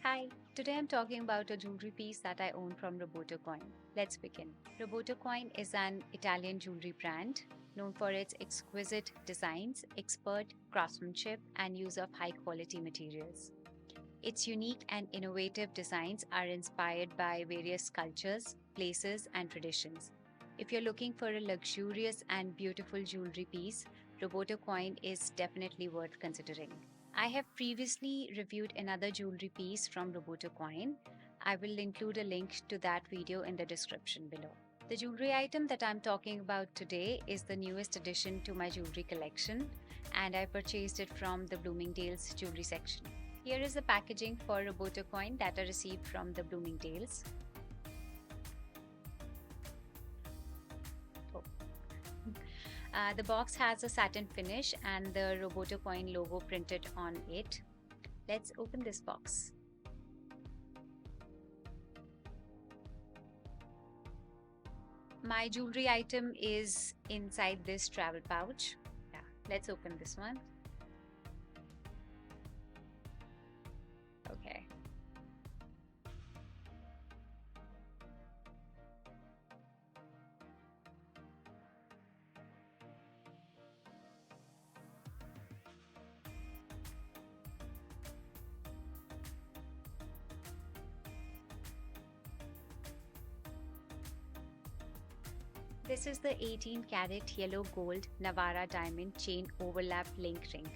Hi, today I'm talking about a jewelry piece that I own from Roberto Coin. Let's begin. Roberto Coin is an Italian jewelry brand known for its exquisite designs, expert craftsmanship, and use of high quality materials. Its unique and innovative designs are inspired by various cultures, places, and traditions. If you're looking for a luxurious and beautiful jewelry piece, Roberto Coin is definitely worth considering. I have previously reviewed another jewelry piece from Roberto Coin. I will include a link to that video in the description below. The jewelry item that I'm talking about today is the newest addition to my jewelry collection, and I purchased it from the Bloomingdale's jewelry section. Here is the packaging for Roberto Coin that I received from the Bloomingdale's. Oh. The box has a satin finish and the Roberto Coin logo printed on it. Let's open this box. My jewelry item is inside this travel pouch. Yeah, let's open this one. Okay. This is the 18 karat yellow gold Navarra diamond chain overlap link ring.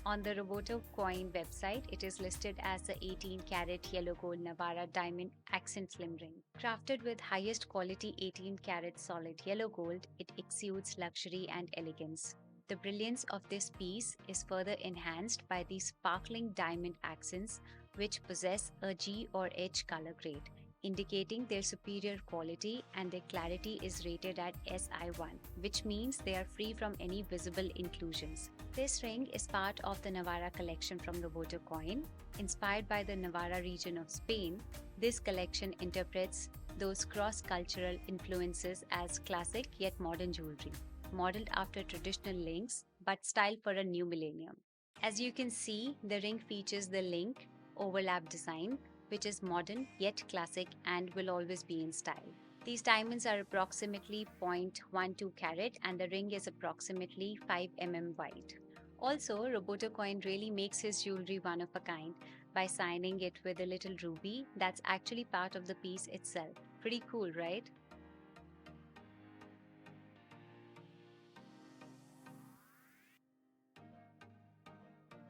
On the Roberto Coin website, it is listed as the 18 karat yellow gold Navarra diamond accent slim ring. Crafted with highest quality 18 karat solid yellow gold, it exudes luxury and elegance. The brilliance of this piece is further enhanced by the sparkling diamond accents, which possess a G or H color grade, indicating their superior quality, and their clarity is rated at SI1, which means they are free from any visible inclusions. This ring is part of the Navarra collection from Roberto Coin. Inspired by the Navarra region of Spain, this collection interprets those cross-cultural influences as classic yet modern jewelry, modeled after traditional links but styled for a new millennium. As you can see, the ring features the link overlap design, which is modern yet classic and will always be in style. These diamonds are approximately 0.12 carat and the ring is approximately 5 mm wide. Also, Roberto Coin really makes his jewelry one of a kind by signing it with a little ruby that's actually part of the piece itself. Pretty cool, right?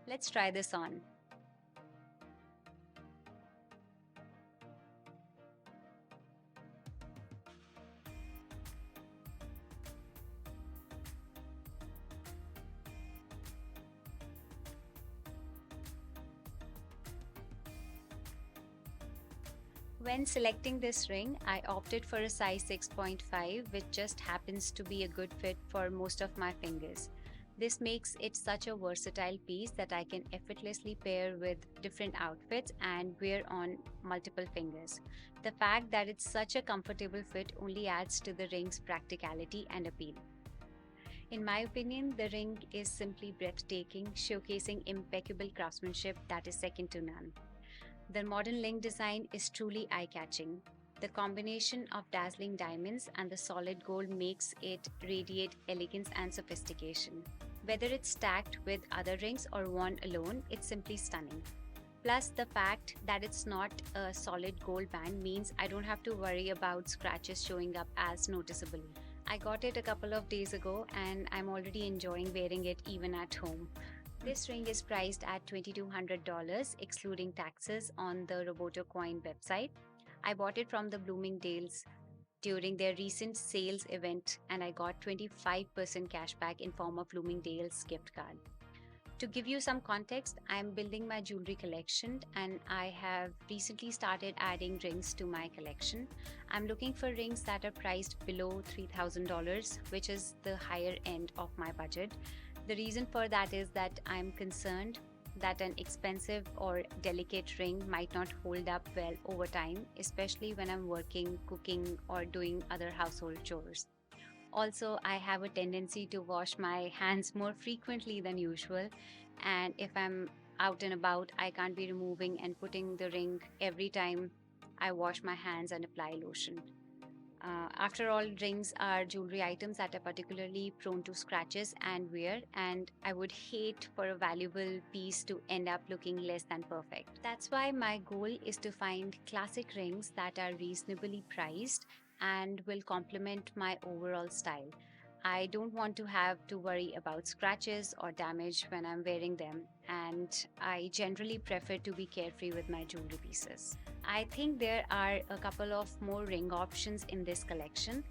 Let's try this on. When selecting this ring, I opted for a size 6.5, which just happens to be a good fit for most of my fingers. This makes it such a versatile piece that I can effortlessly pair with different outfits and wear on multiple fingers. The fact that it's such a comfortable fit only adds to the ring's practicality and appeal. In my opinion, the ring is simply breathtaking, showcasing impeccable craftsmanship that is second to none. The modern link design is truly eye-catching. The combination of dazzling diamonds and the solid gold makes it radiate elegance and sophistication. Whether it's stacked with other rings or worn alone, it's simply stunning. Plus, the fact that it's not a solid gold band means I don't have to worry about scratches showing up as noticeably. I got it a couple of days ago and I'm already enjoying wearing it even at home. This ring is priced at $2,200 excluding taxes on the Roberto Coin website. I bought it from the Bloomingdale's during their recent sales event and I got 25% cashback in form of Bloomingdale's gift card. To give you some context, I am building my jewelry collection and I have recently started adding rings to my collection. I'm looking for rings that are priced below $3,000, which is the higher end of my budget. The reason for that is that I'm concerned that an expensive or delicate ring might not hold up well over time, especially when I'm working, cooking, or doing other household chores. Also, I have a tendency to wash my hands more frequently than usual, and if I'm out and about, I can't be removing and putting the ring every time I wash my hands and apply lotion. After all, rings are jewelry items that are particularly prone to scratches and wear, and I would hate for a valuable piece to end up looking less than perfect. That's why my goal is to find classic rings that are reasonably priced and will complement my overall style. I don't want to have to worry about scratches or damage when I'm wearing them, and I generally prefer to be carefree with my jewelry pieces. I think there are a couple of more ring options in this collection.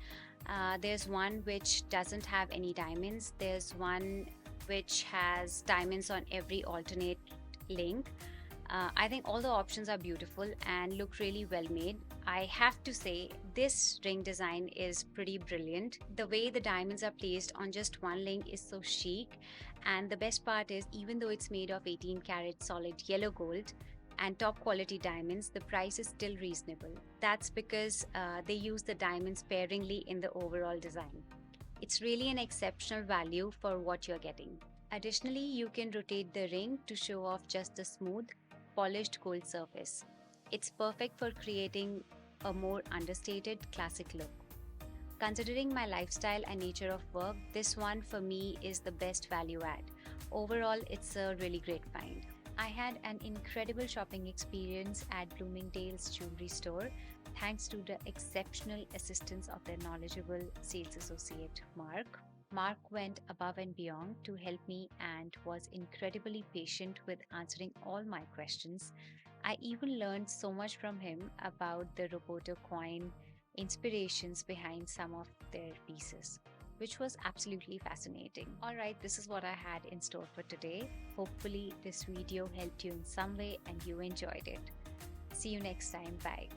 There's one which doesn't have any diamonds, there's one which has diamonds on every alternate link. I think all the options are beautiful and look really well made. I have to say, this ring design is pretty brilliant. The way the diamonds are placed on just one link is so chic, and the best part is, even though it's made of 18 karat solid yellow gold and top quality diamonds, the price is still reasonable. That's because they use the diamonds sparingly in the overall design. It's really an exceptional value for what you're getting. Additionally, you can rotate the ring to show off just the smooth, polished gold surface. It's perfect for creating a more understated classic look. Considering my lifestyle and nature of work, this one for me is the best value add. Overall, it's a really great find. I had an incredible shopping experience at Bloomingdale's jewelry store thanks to the exceptional assistance of their knowledgeable sales associate, Mark. Mark went above and beyond to help me and was incredibly patient with answering all my questions. I even learned so much from him about the Roberto Coin inspirations behind some of their pieces, which was absolutely fascinating. Alright, this is what I had in store for today. Hopefully, this video helped you in some way and you enjoyed it. See you next time. Bye.